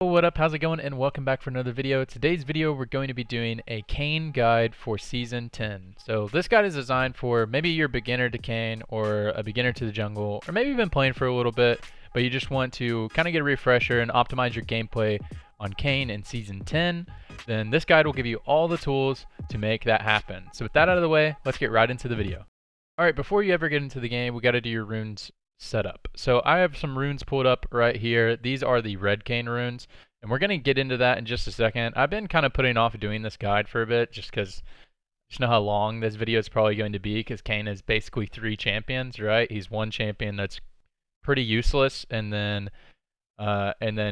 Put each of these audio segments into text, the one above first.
What up, how's it going, and welcome back for another video. Today's video we're going to be doing a KAYN guide for Season 10. So this guide is designed for maybe you're a beginner to KAYN or a beginner to the jungle, or maybe you've been playing for a little bit, but you just want to kind of get a refresher and optimize your gameplay on KAYN in Season 10. Then this guide will give you all the tools to make that happen. So with that out of the way, let's get right into the video. Alright, before you ever get into the game, we got to do your runes setup. So I have some runes pulled up right here. These are the red KAYN runes, and we're going to get into that in just a second. I've been kind of putting off doing this guide for a bit just because I just know how long this video is probably going to be, because KAYN is basically 3 champions, right? He's one champion that's pretty useless, and then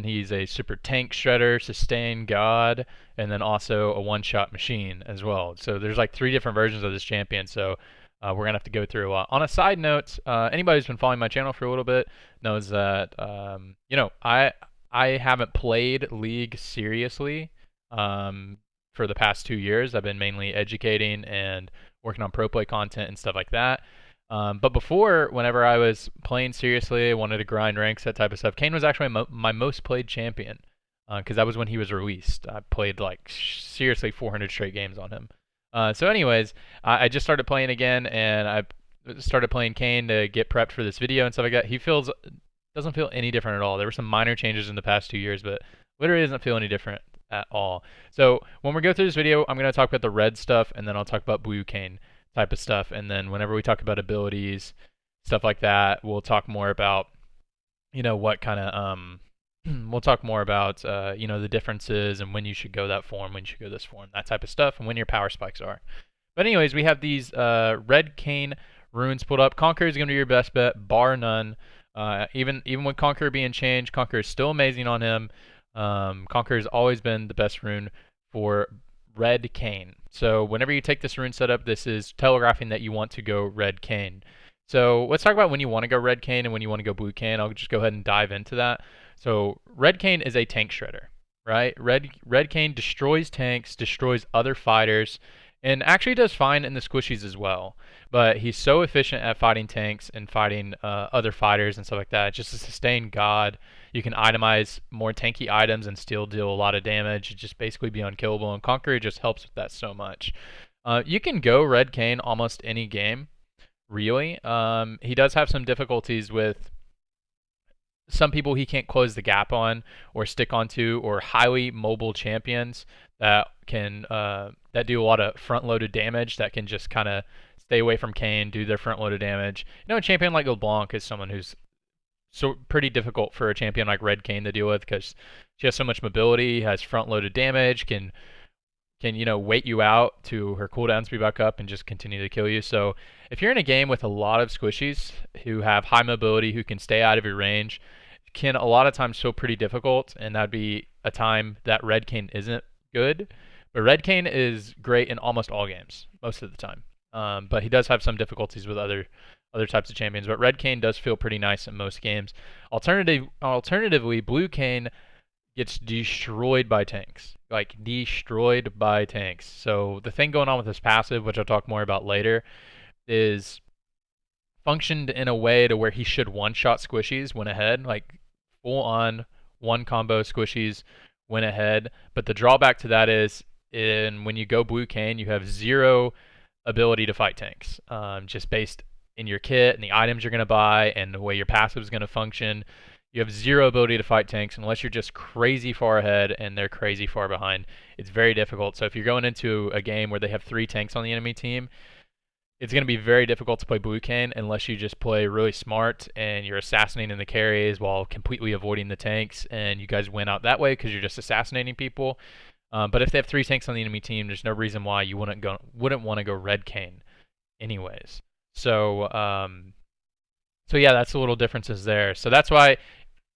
he's a super tank shredder, sustain god, and then also a one-shot machine as well. So there's like 3 different versions of this champion, so we're going to have to go through a lot. On a side note, anybody who's been following my channel for a little bit knows that, I haven't played League seriously for the past 2 years. I've been mainly educating and working on pro play content and stuff like that. But before, whenever I was playing seriously, I wanted to grind ranks, that type of stuff, KAYN was actually my most played champion, because that was when he was released. I played like seriously 400 straight games on him. So anyways, I just started playing again, and I started playing KAYN to get prepped for this video and stuff like that. He doesn't feel any different at all. There were some minor changes in the past 2 years, but literally doesn't feel any different at all. So when we go through this video, I'm going to talk about the red stuff, and then I'll talk about blue KAYN type of stuff. And then whenever we talk about abilities, stuff like that, we'll talk more about, what kind of, we'll talk more about, the differences and when you should go that form, when you should go this form, that type of stuff, and when your power spikes are. But anyways, we have these red KAYN runes pulled up. Conqueror is going to be your best bet, bar none. Even with Conqueror being changed, Conqueror is still amazing on him. Conqueror has always been the best rune for red KAYN. So whenever you take this rune setup, this is telegraphing that you want to go red KAYN. So let's talk about when you want to go red KAYN and when you want to go blue KAYN. I'll just go ahead and dive into that. So red KAYN is a tank shredder, right? Red KAYN destroys tanks, destroys other fighters, and actually does fine in the squishies as well. But he's so efficient at fighting tanks and fighting other fighters and stuff like that. Just a sustained god. You can itemize more tanky items and still deal a lot of damage. Just basically be unkillable, and Conqueror just helps with that so much. You can go red KAYN almost any game, really. He does have some difficulties with some people he can't close the gap on or stick onto, or highly mobile champions that can that do a lot of front-loaded damage, that can just kind of stay away from KAYN, do their front-loaded damage. A champion like LeBlanc is someone who's pretty difficult for a champion like red KAYN to deal with, because she has so much mobility, has front-loaded damage, can wait you out to her cooldowns be back up and just continue to kill you. So if you're in a game with a lot of squishies who have high mobility, who can stay out of your range, can a lot of times feel pretty difficult, and that'd be a time that red KAYN isn't good. But red KAYN is great in almost all games, most of the time. But he does have some difficulties with other types of champions. But red KAYN does feel pretty nice in most games. Alternatively, blue KAYN gets destroyed by tanks. Like, destroyed by tanks. So the thing going on with this passive, which I'll talk more about later, is functioned in a way to where he should one-shot squishies, win ahead, like full-on one-combo squishies, win ahead. But the drawback to that is, when you go blue KAYN, you have 0 ability to fight tanks, just based in your kit and the items you're going to buy and the way your passive is going to function. You have 0 ability to fight tanks unless you're just crazy far ahead and they're crazy far behind. It's very difficult. So if you're going into a game where they have 3 tanks on the enemy team, it's going to be very difficult to play blue KAYN unless you just play really smart and you're assassinating the carries while completely avoiding the tanks, and you guys win out that way because you're just assassinating people. But if they have 3 tanks on the enemy team, there's no reason why you wouldn't want to go red KAYN anyways. So yeah, that's the little differences there. So that's why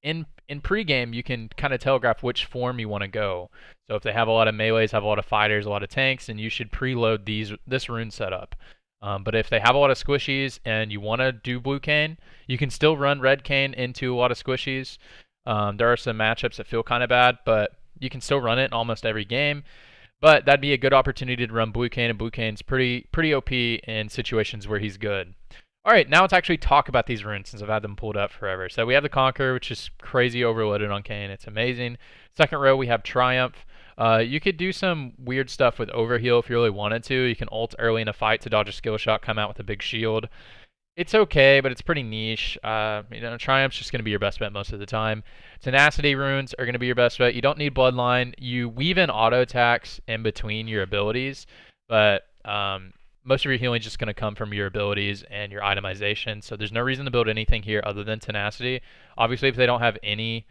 in pregame you can kind of telegraph which form you want to go. So if they have a lot of melees, have a lot of fighters, a lot of tanks, then you should preload this rune setup. But if they have a lot of squishies and you want to do blue KAYN, you can still run red KAYN into a lot of squishies. There are some matchups that feel kind of bad, but you can still run it in almost every game. But that'd be a good opportunity to run blue KAYN, and blue KAYN's pretty OP in situations where he's good. Alright, now let's actually talk about these runes since I've had them pulled up forever. So we have the Conquer, which is crazy overloaded on KAYN. It's amazing. Second row, we have Triumph. You could do some weird stuff with Overheal if you really wanted to. You can ult early in a fight to dodge a skill shot, come out with a big shield. It's okay, but it's pretty niche. Triumph's just going to be your best bet most of the time. Tenacity runes are going to be your best bet. You don't need Bloodline. You weave in auto attacks in between your abilities, but most of your healing is just going to come from your abilities and your itemization. So there's no reason to build anything here other than Tenacity. Obviously, if they don't have any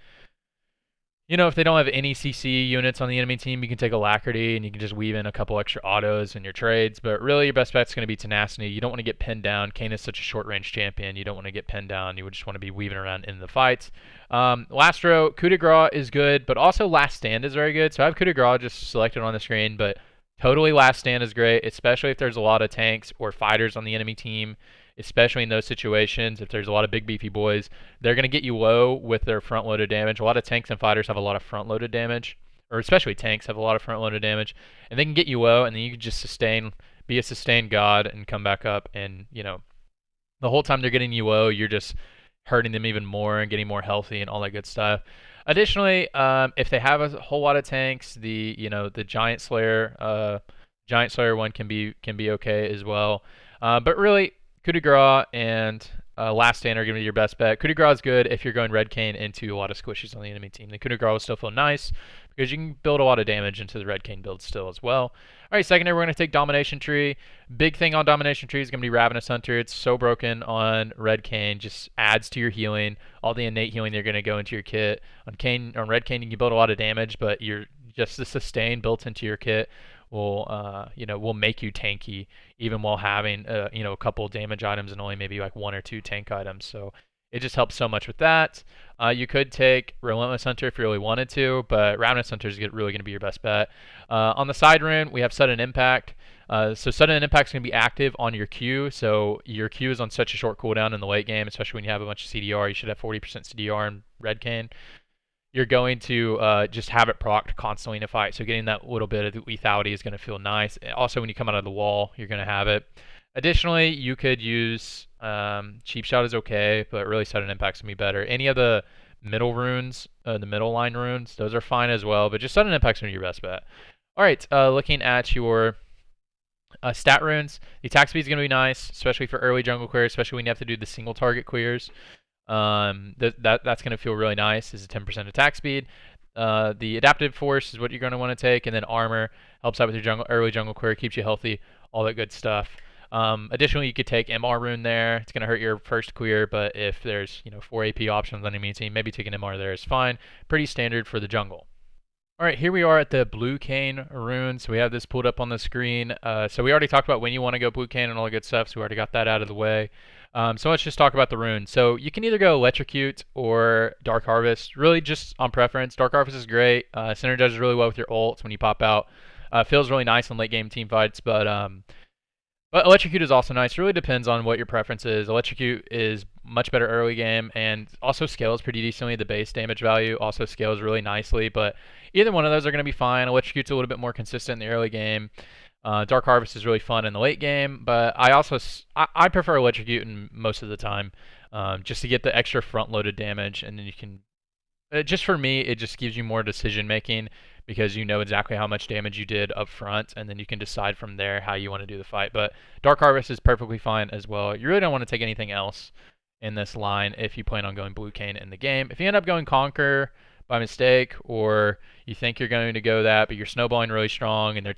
CC units on the enemy team, you can take Alacrity and you can just weave in a couple extra autos in your trades. But really, your best bet's going to be Tenacity. You don't want to get pinned down. KAYN is such a short-range champion. You don't want to get pinned down. You would just want to be weaving around in the fights. Last row, Coup de Grace is good, but also Last Stand is very good. So I have Coup de Grace just selected on the screen, but totally Last Stand is great, especially if there's a lot of tanks or fighters on the enemy team. Especially in those situations, if there's a lot of big beefy boys, they're going to get you low with their front-loaded damage. A lot of tanks and fighters have a lot of front-loaded damage, or especially tanks have a lot of front-loaded damage, and they can get you low, and then you can just be a sustained god and come back up, and the whole time they're getting you low, you're just hurting them even more and getting more healthy and all that good stuff. Additionally, if they have a whole lot of tanks, the Giant Slayer one can be okay as well. But really, Coup de Grace and Last Stand are going to be your best bet. Coup de Grace is good if you're going red KAYN into a lot of squishies on the enemy team. The Coup de Grace will still feel nice because you can build a lot of damage into the red KAYN build still as well. All right, secondary, we're going to take Domination Tree. Big thing on Domination Tree is going to be Ravenous Hunter. It's so broken on red KAYN, just adds to your healing. All the innate healing they're going to go into your kit. On red KAYN, you can build a lot of damage, but just the sustain built into your kit will make you tanky even while having a couple damage items and only maybe like 1 or 2 tank items. So it just helps so much with that. You could take Relentless Hunter if you really wanted to, but Ravenous Hunter is really going to be your best bet. On the side rune, we have Sudden Impact. So Sudden Impact is going to be active on your Q. So your Q is on such a short cooldown in the late game, especially when you have a bunch of CDR. You should have 40% CDR in red KAYN. You're going to just have it procced constantly in a fight. So getting that little bit of lethality is going to feel nice. Also, when you come out of the wall, you're going to have it. Additionally, you could use Cheap Shot is okay, but really Sudden Impact's going to be better. Any of the middle runes, the middle line runes, those are fine as well, but just Sudden Impact's going to be your best bet. All right, looking at your stat runes, the attack speed is going to be nice, especially for early jungle clears, especially when you have to do the single target clears. That's going to feel really nice. Is a 10% attack speed. The adaptive force is what you're going to want to take, and then armor helps out with your early jungle clear, keeps you healthy, all that good stuff. Additionally, you could take MR rune there. It's going to hurt your first clear, but if there's 4 AP options on enemy team, maybe taking MR there is fine. Pretty standard for the jungle. All right, here we are at the blue KAYN rune. So we have this pulled up on the screen. So we already talked about when you want to go blue KAYN and all the good stuff, so we already got that out of the way. So let's just talk about the rune. So you can either go Electrocute or Dark Harvest, really just on preference. Dark Harvest is great. Synergizes really well with your ults when you pop out. Feels really nice in late game team fights, but Electrocute is also nice. It really depends on what your preference is. Electrocute is much better early game and also scales pretty decently. The base damage value also scales really nicely, but either one of those are going to be fine. Electrocute's a little bit more consistent in the early game. Dark Harvest is really fun in the late game, but I prefer Electrocute most of the time, just to get the extra front-loaded damage, and then you can. Just for me, it just gives you more decision making because you know exactly how much damage you did up front, and then you can decide from there how you want to do the fight. But Dark Harvest is perfectly fine as well. You really don't want to take anything else in this line if you plan on going blue KAYN in the game. If you end up going Conquer by mistake, or you think you're going to go that, but you're snowballing really strong, and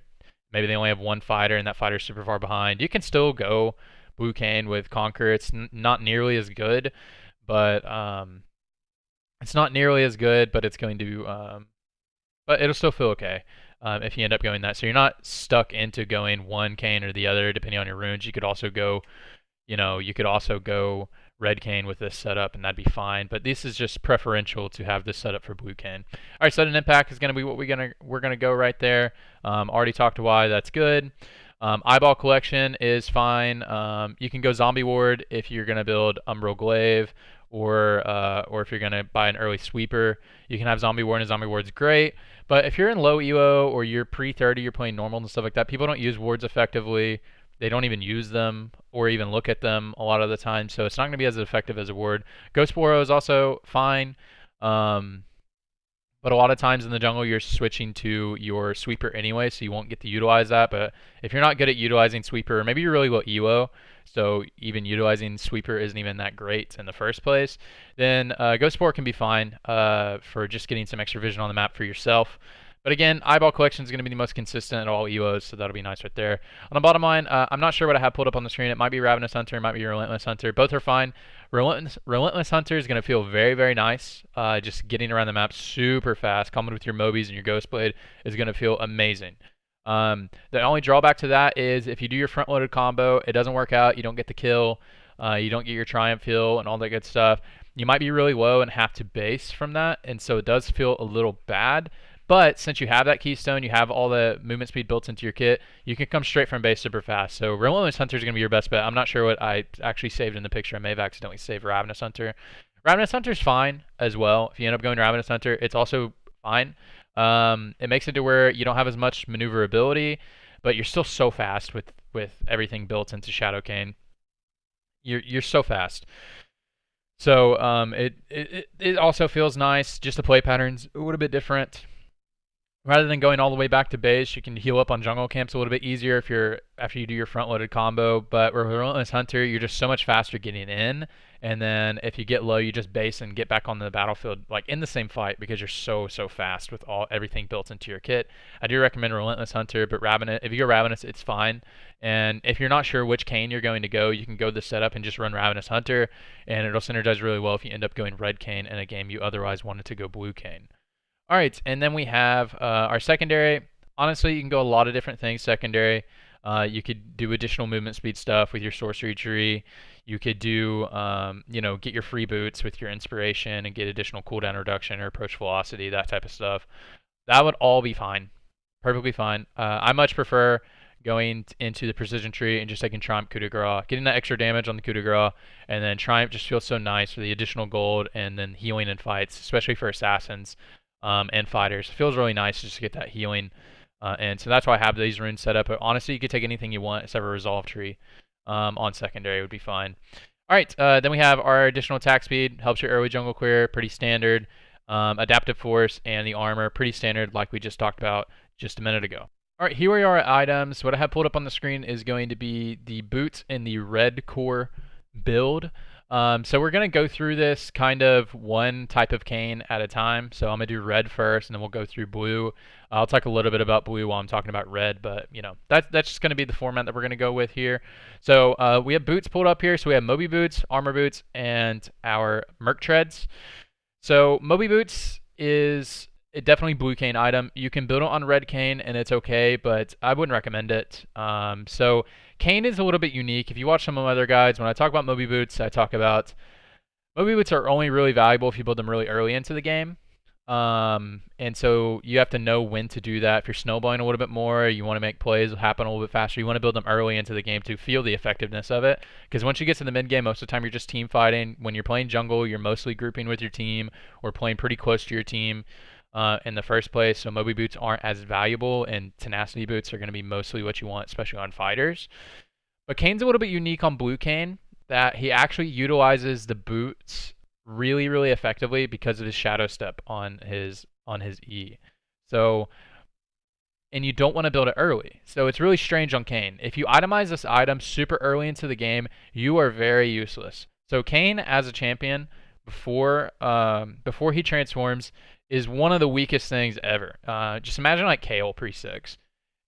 maybe they only have one fighter, and that fighter's super far behind, you can still go blue KAYN with Conquer. It's not nearly as good, but it's going to, but it'll still feel okay if you end up going that. So you're not stuck into going one KAYN or the other, depending on your runes. You could also go, red KAYN with this setup, and that'd be fine. But this is just preferential to have this setup for blue KAYN. All right, Sudden Impact is going to be what we're gonna go right there. Already talked to why that's good. Eyeball Collection is fine. You can go Zombie Ward if you're gonna build Umbral Glaive, or if you're gonna buy an early sweeper. You can have Zombie Ward, and Zombie Ward's great. But if you're in low ELO or you're pre-30, you're playing normal and stuff like that, people don't use wards effectively They don't even use them or even look at them a lot of the time, so it's not going to be as effective as a ward. Ghost Boros is also fine. But a lot of times in the jungle, you're switching to your sweeper anyway, so you won't get to utilize that. But if you're not good at utilizing sweeper, or maybe you're really low ELO, so even utilizing sweeper isn't even that great in the first place, then Ghost Spore can be fine for just getting some extra vision on the map for yourself. But again, eyeball collection is going to be the most consistent at all ELOs, so that'll be nice right there. On the bottom line, I'm not sure what I have pulled up on the screen. It might be Ravenous Hunter, it might be Relentless Hunter. Both are fine. Relentless Hunter is going to feel very, very nice. Just getting around the map super fast, coming with your Mobies and your Ghost Blade is going to feel amazing. The only drawback to that is if you do your front-loaded combo, it doesn't work out. You don't get the kill. You don't get your Triumph heal and all that good stuff. You might be really low and have to base from that, and so it does feel a little bad. But since you have that keystone, you have all the movement speed built into your kit, you can come straight from base super fast. So Relentless Hunter is going to be your best bet. I'm not sure what I actually saved in the picture. I may have accidentally saved Ravenous Hunter. Ravenous Hunter is fine as well. If you end up going Ravenous Hunter, it's also fine. It makes it to where you don't have as much maneuverability, but you're still so fast with everything built into Shadow KAYN. You're so fast. So it also feels nice. Just the play patterns a little bit different. Rather than going all the way back to base, you can heal up on jungle camps a little bit easier after you do your front-loaded combo. But with Relentless Hunter, you're just so much faster getting in, and then if you get low, you just base and get back on the battlefield like in the same fight because you're so fast with everything built into your kit. I do recommend Relentless Hunter, but if you go Ravenous, it's fine. And if you're not sure which KAYN you're going to go, you can go this setup and just run Ravenous Hunter, and it'll synergize really well if you end up going red KAYN in a game you otherwise wanted to go blue KAYN. All right, and then we have our secondary. Honestly, you can go a lot of different things secondary. You could do additional movement speed stuff with your sorcery tree. You could do, get your free boots with your inspiration and get additional cooldown reduction or approach velocity, that type of stuff. That would all be fine, perfectly fine. I much prefer going into the precision tree and just taking Triumph coup de grace, getting that extra damage on the coup de grace, and then Triumph just feels so nice for the additional gold and then healing in fights, especially for assassins. And fighters. It feels really nice just to get that healing. And so that's why I have these runes set up. But honestly, you could take anything you want except for a Resolve Tree on secondary would be fine. All right, then we have our additional attack speed. Helps your early jungle clear, pretty standard. Adaptive Force and the armor, pretty standard like we just talked about just a minute ago. All right, here we are at items. What I have pulled up on the screen is going to be the boots in the red core build. So we're going to go through this kind of one type of KAYN at a time. So I'm going to do red first, and then we'll go through blue. I'll talk a little bit about blue while I'm talking about red, but that's just going to be the format that we're going to go with here. So we have boots pulled up here. So we have Moby boots, armor boots, and our Merc treads. So Moby boots is definitely blue KAYN item. You can build it on red KAYN, and it's okay, but I wouldn't recommend it. So KAYN is a little bit unique. If you watch some of my other guides, when I talk about Moby boots, I talk about Moby boots are only really valuable if you build them really early into the game. And so you have to know when to do that. If you're snowballing a little bit more, you want to make plays happen a little bit faster, you want to build them early into the game to feel the effectiveness of it. Because once you get to the mid game, most of the time you're just team fighting. When you're playing jungle, you're mostly grouping with your team or playing pretty close to your team in the first place. So Moby boots aren't as valuable, and tenacity boots are going to be mostly what you want, especially on fighters. But KAYN's a little bit unique on blue KAYN, that he actually utilizes the boots really, really effectively because of his shadow step on his E. So, and you don't want to build it early. So it's really strange on KAYN. If you itemize this item super early into the game, you are very useless. So KAYN as a champion before he transforms is one of the weakest things ever. Just imagine like Kale pre-6.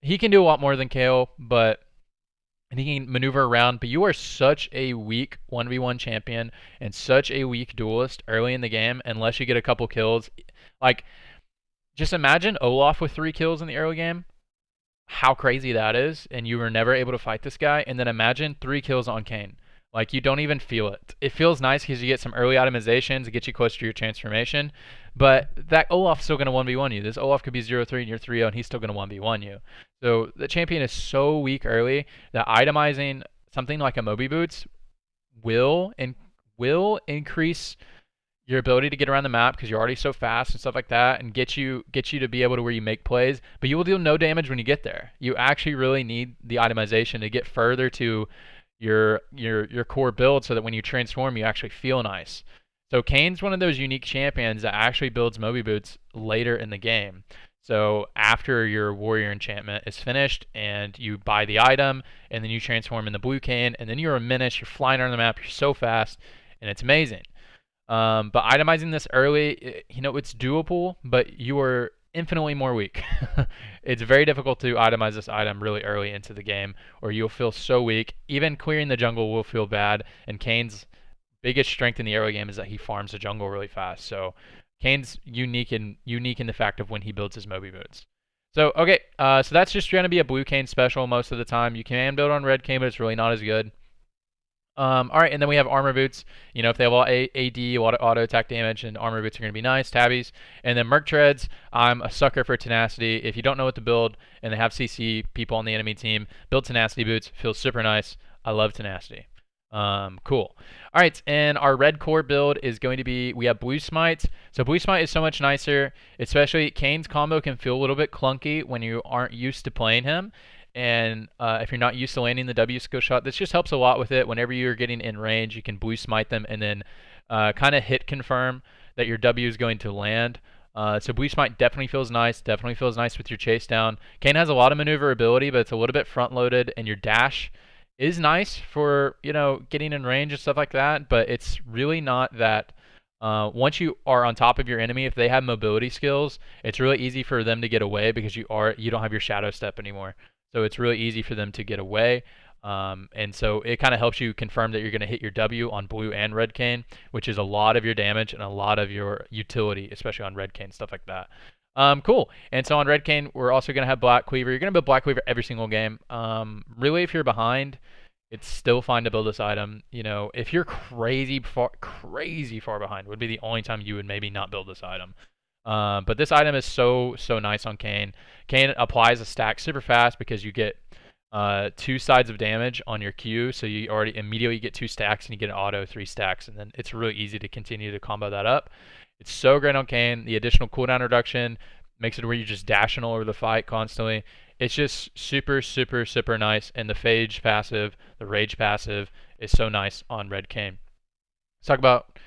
He can do a lot more than Kale, and he can maneuver around, but you are such a weak 1v1 champion and such a weak duelist early in the game unless you get a couple kills. Like, just imagine Olaf with 3 kills in the early game. How crazy that is, and you were never able to fight this guy. And then imagine 3 kills on KAYN. Like, you don't even feel it. It feels nice because you get some early itemizations to get you close to your transformation, but that Olaf's still going to 1v1 you. This Olaf could be 0-3 and you're 3-0, and he's still going to 1v1 you. So the champion is so weak early that itemizing something like a Moby Boots will increase your ability to get around the map because you're already so fast and stuff like that, and get you to be able to where you make plays, but you will deal no damage when you get there. You actually really need the itemization to get further to your core build so that when you transform you actually feel nice. So Kayn's one of those unique champions that actually builds Moby Boots later in the game. So after your warrior enchantment is finished and you buy the item and then you transform in the blue Kayn and then you're a menace, you're flying around the map, you're so fast and it's amazing. But itemizing this early, it's doable, but you are infinitely more weak. It's very difficult to itemize this item really early into the game, or you'll feel so weak. Even clearing the jungle will feel bad, and Kayn's biggest strength in the early game is that he farms the jungle really fast. So Kayn's unique in the fact of when he builds his Moby Boots. So, okay, so that's just going to be a blue Kayn special most of the time. You can build on red Kayn, but it's really not as good. All right, and then we have armor boots. If they have a lot of AD, a lot of auto attack damage, and armor boots are going to be nice, tabbies. And then Merc Treads, I'm a sucker for tenacity. If you don't know what to build and they have CC people on the enemy team, build tenacity boots. Feels super nice. I love tenacity. Cool. All right, and our red core build is going to be, we have Blue Smite. So Blue Smite is so much nicer, especially Kayn's combo can feel a little bit clunky when you aren't used to playing him. And if you're not used to landing the W skill shot, this just helps a lot with it. Whenever you're getting in range, you can blue smite them and then kind of hit confirm that your W is going to land. So blue smite definitely feels nice. Definitely feels nice with your chase down. Kayn has a lot of maneuverability, but it's a little bit front loaded, and your dash is nice for getting in range and stuff like that. But it's really not that. Once you are on top of your enemy, if they have mobility skills, it's really easy for them to get away because you don't have your shadow step anymore. So it's really easy for them to get away. And so it kind of helps you confirm that you're going to hit your W on blue and red Kayn, which is a lot of your damage and a lot of your utility, especially on red Kayn, stuff like that. Cool. And so on red Kayn, we're also going to have Black Cleaver. You're going to build Black Cleaver every single game. Really, if you're behind, it's still fine to build this item. If you're crazy far behind, would be the only time you would maybe not build this item. But this item is so nice on Kayn. Kayn applies a stack super fast because you get 2 sides of damage on your Q, so you already immediately get 2 stacks and you get an auto 3 stacks, and then it's really easy to continue to combo that up. It's so great on Kayn. The additional cooldown reduction makes it where you're just dashing all over the fight constantly. It's just super nice, and the Phage passive, the Rage passive is so nice on red Kayn. Let's talk about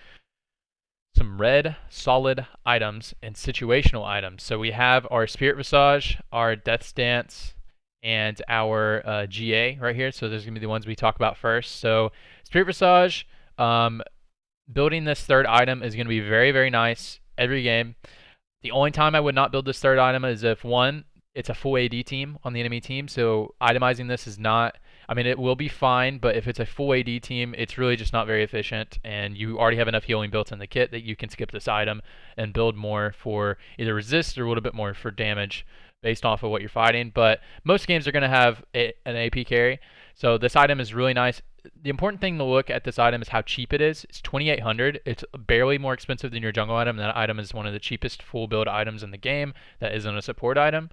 some red solid items and situational items. So we have our Spirit Visage, our Death's Dance, and our GA right here. So there's going to be the ones we talk about first. So Spirit Visage, building this third item is going to be very nice every game. The only time I would not build this third item is if, one, it's a full AD team on the enemy team. So itemizing this is not, it will be fine, but if it's a full AD team, it's really just not very efficient, and you already have enough healing built in the kit that you can skip this item and build more for either resist or a little bit more for damage based off of what you're fighting. But most games are going to have an AP carry, so this item is really nice. The important thing to look at this item is how cheap it is. It's 2,800. It's barely more expensive than your jungle item. That item is one of the cheapest full build items in the game that isn't a support item.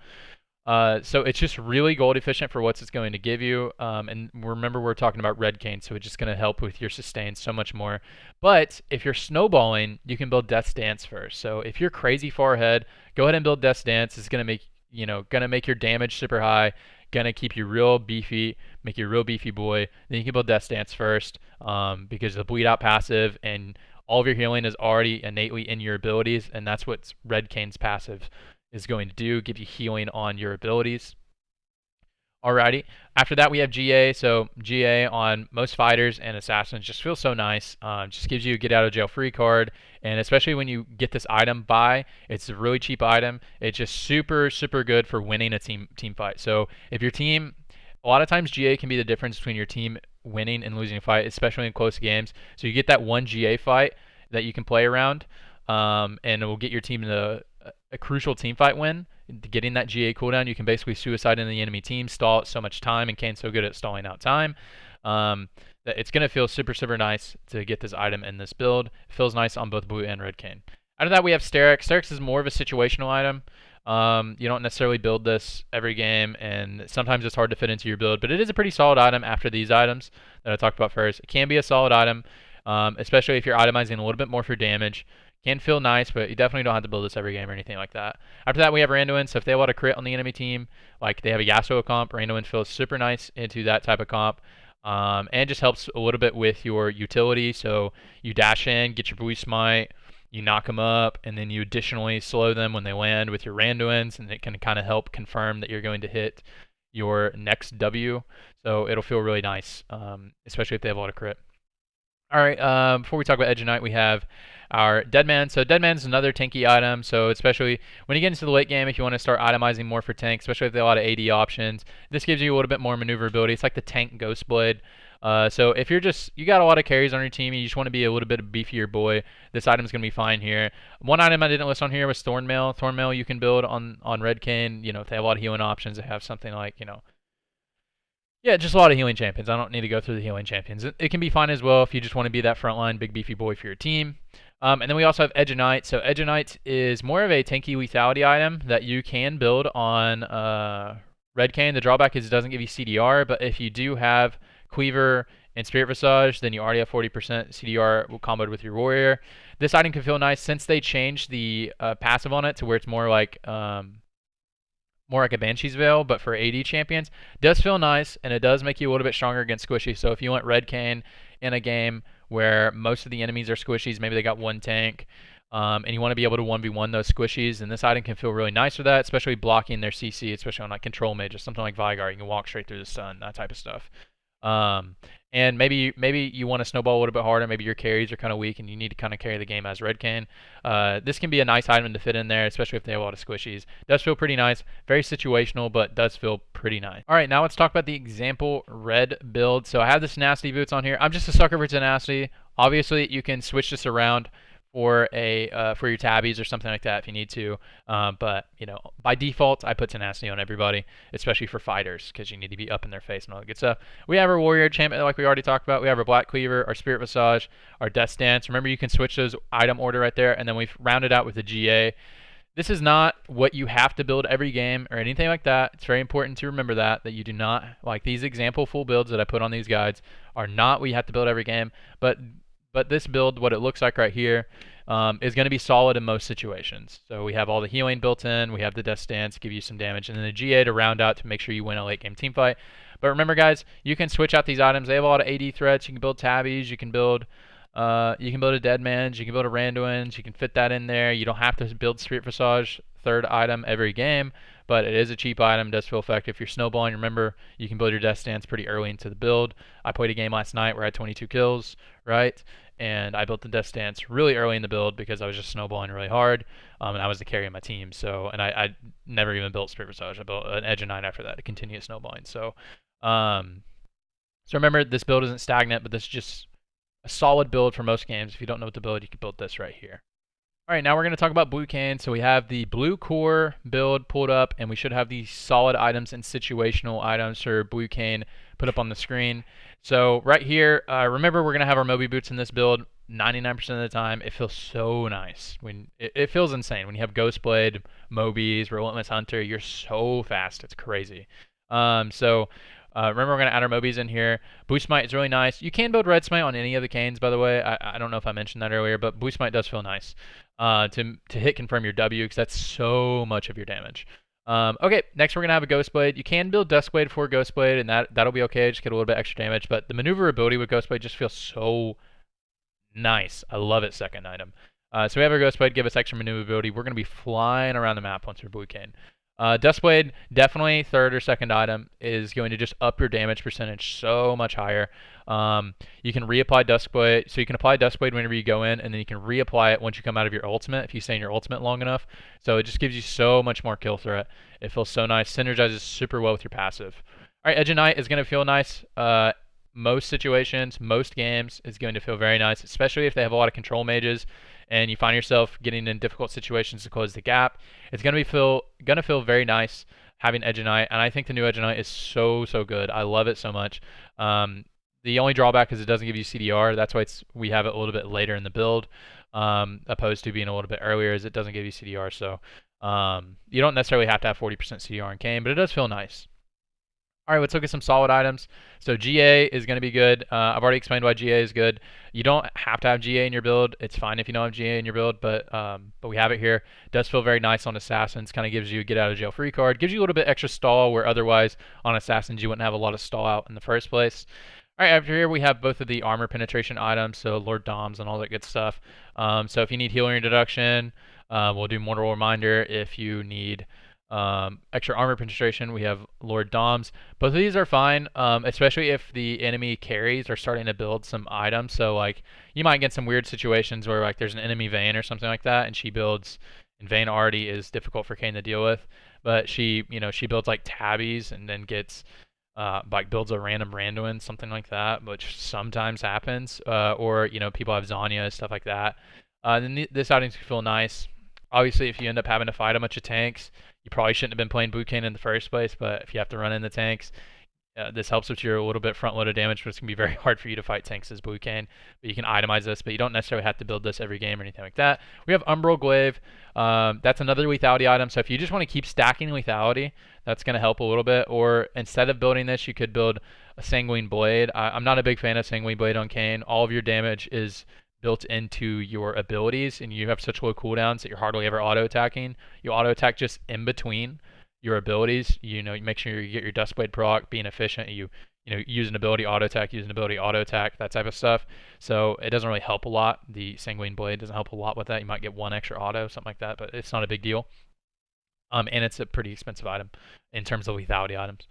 So it's just really gold efficient for what it's going to give you. And remember, we're talking about red Kayn, so it's just going to help with your sustain so much more. But if you're snowballing, you can build Death's Dance first. So if you're crazy far ahead, go ahead and build Death's Dance. It's going to make your damage super high, gonna keep you real beefy, make you a real beefy boy. Then you can build Death's Dance first, because the bleed out passive and all of your healing is already innately in your abilities, and that's what red Kayn's passive is going to do, give you healing on your abilities. Alrighty, after that we have GA. So GA on most fighters and assassins just feels so nice. Just gives you a get out of jail free card, and especially when you get this item by, it's a really cheap item. It's just super good for winning a team fight. So if your team, a lot of times GA can be the difference between your team winning and losing a fight, especially in close games. So you get that one GA fight that you can play around, and it will get your team a crucial team fight win. Getting that GA cooldown, you can basically suicide in the enemy team, stall so much time, and Kayn's so good at stalling out time that it's going to feel super nice to get this item in this build. It feels nice on both blue and red Kayn. Out of that, we have Sterak's. Sterak's is more of a situational item. You don't necessarily build this every game, and sometimes it's hard to fit into your build, but it is a pretty solid item after these items that I talked about first. It can be a solid item. especially if you're itemizing a little bit more for damage. Can feel nice, but you definitely don't have to build this every game or anything like that. After that, we have Randuin, so if they have a lot of crit on the enemy team, like they have a Yasuo comp, Randuin feels super nice into that type of comp. And just helps a little bit with your utility, so you dash in, get your boost smite, you knock them up, and then you additionally slow them when they land with your Randuins, and it can kind of help confirm that you're going to hit your next W. So it'll feel really nice, especially if they have a lot of crit. All right, before we talk about Edge of Night, we have our Deadman. So Deadman is another tanky item, so especially when you get into the late game, if you want to start itemizing more for tank, especially if they have a lot of AD options, this gives you a little bit more maneuverability. It's like the tank Ghost Blade. So if you got a lot of carries on your team and you just want to be a little bit of beefier boy, this item's going to be fine here. One item I didn't list on here was Thornmail. Thornmail you can build on Red KAYN. You know, if they have a lot of healing options, they have something like, yeah, just a lot of healing champions. I don't need to go through the healing champions. It can be fine as well if you just want to be that frontline big beefy boy for your team. And then we also have Edge of Night. So Edge of Night is more of a tanky lethality item that you can build on Red KAYN. The drawback is it doesn't give you CDR, but if you do have Cleaver and Spirit Visage, then you already have 40% CDR comboed with your warrior. This item can feel nice since they changed the passive on it to where it's more like a Banshee's Veil, but for AD champions. It does feel nice, and it does make you a little bit stronger against squishy. So if you want Red KAYN in a game where most of the enemies are squishies, maybe they got one tank, and you want to be able to 1v1 those squishies, and this item can feel really nice for that, especially blocking their CC, especially on like control mages, something like Vigar. You can walk straight through the stun, that type of stuff. And maybe you want to snowball a little bit harder. Maybe your carries are kind of weak and you need to kind of carry the game as Red KAYN. This can be a nice item to fit in there, especially if they have a lot of squishies. Does feel pretty nice. Very situational, but does feel pretty nice. All right, now let's talk about the example red build. So I have this tenacity boots on here. I'm just a sucker for tenacity. Obviously, you can switch this around for your tabbies or something like that if you need to. But by default, I put tenacity on everybody, especially for fighters, because you need to be up in their face and all that good stuff. We have our warrior champion, like we already talked about. We have our black cleaver, our spirit visage, our death stance. Remember, you can switch those item order right there, and then we've rounded out with the GA. This is not what you have to build every game or anything like that. It's very important to remember that you do not, like these example full builds that I put on these guides are not what you have to build every game. But this build, what it looks like right here, is going to be solid in most situations. So we have all the healing built in, we have the death stance to give you some damage, and then the GA to round out to make sure you win a late game team fight. But remember guys, you can switch out these items. They have a lot of AD threats. You can build tabbies, you can build a Deadman, you can build a Randuin, you can fit that in there. You don't have to build Spirit Visage third item every game, but it is a cheap item, does feel effective. If you're snowballing, remember, you can build your death stance pretty early into the build. I played a game last night where I had 22 kills, right? And I built the death stance really early in the build because I was just snowballing really hard, and I was the carry of my team. So, and I never even built Spirit Visage. I built an Edge of Night after that to continue snowballing. So, remember, this build isn't stagnant, but this is just a solid build for most games. If you don't know what to build, you can build this right here. All right, now we're going to talk about blue KAYN. So we have the blue core build pulled up, and we should have these solid items and situational items for blue KAYN put up on the screen. So right here, remember we're going to have our Moby boots in this build 99% of the time. It feels so nice. It feels insane. When you have Ghost Blade, Mobies, Relentless Hunter, you're so fast. It's crazy. Remember, we're going to add our Mobies in here. Boost Smite is really nice. You can build Red Smite on any of the KAYNs, by the way. I don't know if I mentioned that earlier, but Boost Smite does feel nice to hit confirm your W, because that's so much of your damage. Okay, next we're going to have a Ghost Blade. You can build Dusk Blade for Ghost Blade, and that'll be okay. Just get a little bit extra damage. But the maneuverability with Ghost Blade just feels so nice. I love it, second item. So we have our Ghost Blade, give us extra maneuverability. We're going to be flying around the map once we're blue KAYN. Dusk Blade, definitely third or second item, is going to just up your damage percentage so much higher. You can reapply Dusk Blade, so you can apply Dusk Blade whenever you go in, and then you can reapply it once you come out of your ultimate if you stay in your ultimate long enough. So it just gives you so much more kill threat. It feels so nice, synergizes super well with your passive. All right, Edge of Night is going to feel nice. Most situations, most games, is going to feel very nice, especially if they have a lot of control mages and you find yourself getting in difficult situations to close the gap. It's going to feel very nice having Edge of Night, and I think the new Edge of Night is so good. I love it so much. The only drawback is it doesn't give you CDR. That's why we have it a little bit later in the build, opposed to being a little bit earlier, as it doesn't give you CDR. So you don't necessarily have to have 40% CDR in KAYN, but it does feel nice. All right, let's look at some solid items. So GA is going to be good. I've already explained why GA is good. You don't have to have GA in your build. It's fine if you don't have GA in your build, but we have it here. It does feel very nice on Assassins. Kind of gives you a get out of jail free card. Gives you a little bit extra stall where otherwise on Assassins you wouldn't have a lot of stall out in the first place. All right, after here we have both of the armor penetration items, so Lord Doms and all that good stuff. So if you need healing reduction, we'll do Mortal Reminder. If you need extra armor penetration, we have Lord Doms. Both of these are fine, especially if the enemy carries are starting to build some items. So like you might get some weird situations where like there's an enemy Vayne or something like that, and she builds, and Vayne already is difficult for KAYN to deal with, but she builds like tabbies and then gets like builds a random Randuin, something like that, which sometimes happens, or people have Zanya, stuff like that. Then this item can feel nice. Obviously, if you end up having to fight a bunch of tanks, you probably shouldn't have been playing Blue KAYN in the first place, but if you have to run in the tanks, this helps with your a little bit front-loaded damage, but it's going to be very hard for you to fight tanks as Blue KAYN. But you can itemize this, but you don't necessarily have to build this every game or anything like that. We have Umbral Glaive. That's another lethality item, so if you just want to keep stacking lethality, that's going to help a little bit. Or instead of building this, you could build a Sanguine Blade. I'm not a big fan of Sanguine Blade on KAYN. All of your damage is built into your abilities, and you have such low cooldowns that you're hardly ever auto-attacking. You auto-attack just in between your abilities. You make sure you get your Duskblade proc, being efficient. You use an ability auto-attack, use an ability auto-attack, that type of stuff. So it doesn't really help a lot. The Sanguine Blade doesn't help a lot with that. You might get one extra auto, something like that, but it's not a big deal. And it's a pretty expensive item in terms of lethality items.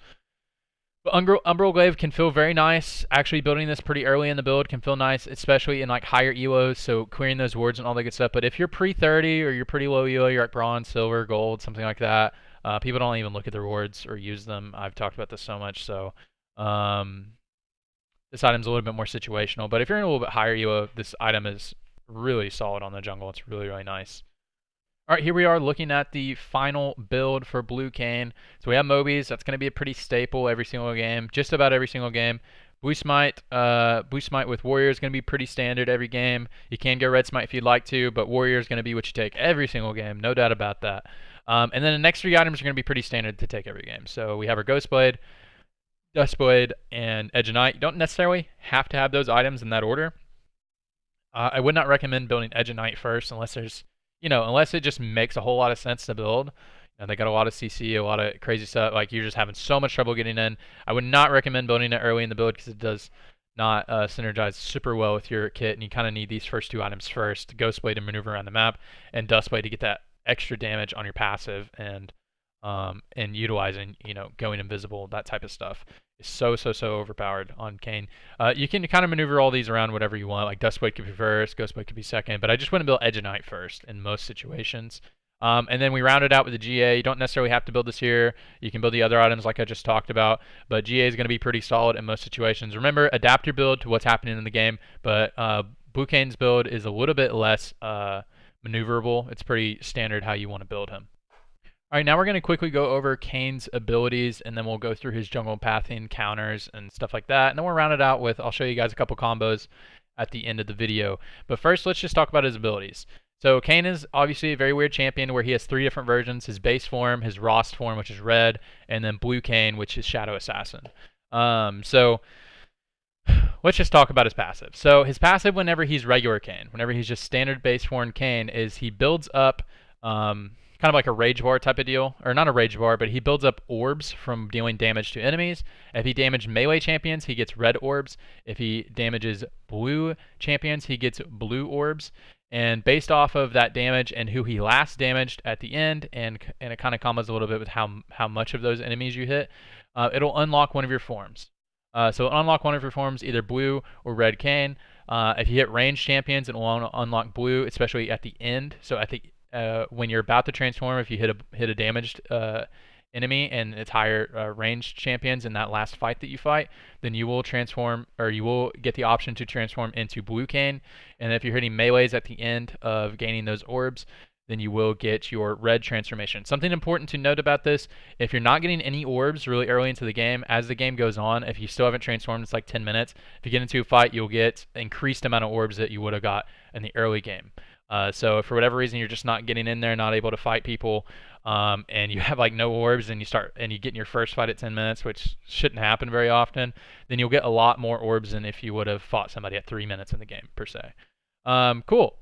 But Umbral Glaive can feel very nice. Actually, building this pretty early in the build can feel nice, especially in like higher ELOs, so clearing those wards and all that good stuff. But if you're pre-30 or you're pretty low ELO, you're at bronze, silver, gold, something like that, people don't even look at their wards or use them. I've talked about this so much, so this item's a little bit more situational. But if you're in a little bit higher ELO, this item is really solid on the jungle. It's really, really nice. All right, here we are looking at the final build for Blue KAYN. So we have Mobies. That's going to be a pretty staple every single game, just about every single game. Blue Smite with Warrior is going to be pretty standard every game. You can go Red Smite if you'd like to, but Warrior is going to be what you take every single game, no doubt about that. And then the next three items are going to be pretty standard to take every game. So we have our Ghostblade, Duskblade, and Edge of Night. You don't necessarily have to have those items in that order. I would not recommend building Edge of Night first unless there's unless it just makes a whole lot of sense to build. They got a lot of CC, a lot of crazy stuff. Like you're just having so much trouble getting in. I would not recommend building it early in the build because it does not synergize super well with your kit, and you kind of need these first two items first: Ghostblade to maneuver around the map, and Duskblade to get that extra damage on your passive, and utilizing going invisible, that type of stuff is so overpowered on KAYN. You can kind of maneuver all these around whatever you want. Like Duskblade could be first, Ghostblade could be second, but I just wouldn't build Edge of Night first in most situations. And then we round it out with the GA. You don't necessarily have to build this here. You can build the other items like I just talked about, but GA is going to be pretty solid in most situations. Remember, adapt your build to what's happening in the game, but Blue KAYN's build is a little bit less maneuverable. It's pretty standard how you want to build him. All right, now we're going to quickly go over KAYN's abilities, and then we'll go through his jungle pathing, counters, and stuff like that. And then we'll round it out with, I'll show you guys a couple combos at the end of the video. But first, let's just talk about his abilities. So KAYN is obviously a very weird champion where he has three different versions: his base form, his Rost form, which is red, and then Blue KAYN, which is Shadow Assassin. So let's just talk about his passive. So his passive whenever he's regular KAYN, whenever he's just standard base form KAYN, is he builds up kind of like a rage bar type of deal, or not a rage bar, but he builds up orbs from dealing damage to enemies. If he damages melee champions, he gets red orbs. If he damages blue champions, he gets blue orbs. And based off of that damage and who he last damaged at the end, and it kind of combos a little bit with how much of those enemies you hit, it'll unlock one of your forms. So it'll unlock one of your forms, either blue or red KAYN. If you hit ranged champions, it will unlock blue, especially at the end. So at the when you're about to transform, if you hit a damaged enemy and it's higher ranged champions in that last fight that you fight, then you will transform, or you will get the option to transform into Blue KAYN. And if you're hitting melees at the end of gaining those orbs, then you will get your red transformation. Something important to note about this: if you're not getting any orbs really early into the game, as the game goes on, if you still haven't transformed, it's like 10 minutes. If you get into a fight, you'll get increased amount of orbs that you would have got in the early game. So if for whatever reason you're just not getting in there, not able to fight people, and you have like no orbs, and you get in your first fight at 10 minutes, which shouldn't happen very often, then you'll get a lot more orbs than if you would have fought somebody at 3 minutes in the game per se. Cool.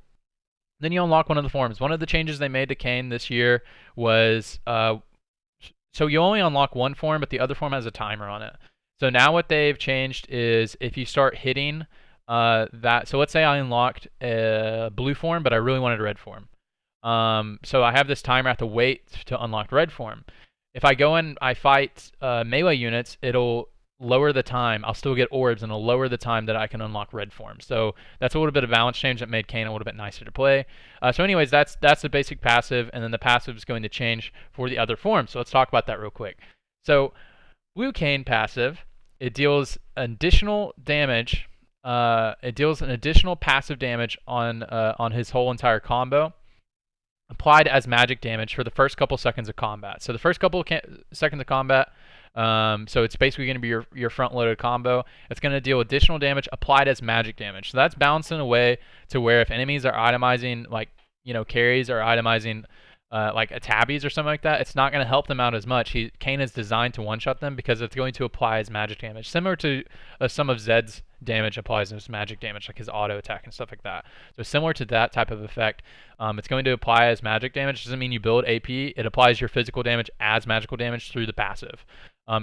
Then you unlock one of the forms. One of the changes they made to KAYN this year was so you only unlock one form, but the other form has a timer on it. So now what they've changed is if you start hitting that, so let's say I unlocked a blue form, but I really wanted a red form. So I have this timer, I have to wait to unlock red form. If I go and I fight melee units, it'll lower the time. I'll still get orbs, and it'll lower the time that I can unlock red form. So that's a little bit of balance change that made KAYN a little bit nicer to play. So anyways, that's the basic passive, and then the passive is going to change for the other forms. So let's talk about that real quick. So blue KAYN passive, it deals additional damage. It deals an additional passive damage on his whole entire combo, applied as magic damage for the first couple seconds of combat. So the first couple seconds of combat, so it's basically going to be your front-loaded combo. It's going to deal additional damage applied as magic damage. So that's balanced in a way to where if enemies are itemizing, like, carries are itemizing like a tabbies or something like that, it's not going to help them out as much. KAYN is designed to one-shot them because it's going to apply as magic damage, similar to some of Zed's damage applies as magic damage, like his auto attack and stuff like that. So similar to that type of effect, it's going to apply as magic damage. Doesn't mean you build AP. It applies your physical damage as magical damage through the passive.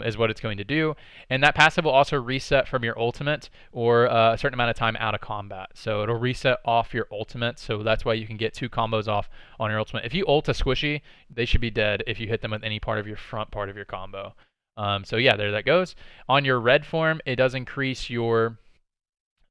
Is what it's going to do. And that passive will also reset from your ultimate or a certain amount of time out of combat. So it'll reset off your ultimate. So that's why you can get 2 combos off on your ultimate. If you ult a squishy, they should be dead if you hit them with any part of your front part of your combo. So yeah, there that goes. On your red form, it does increase your...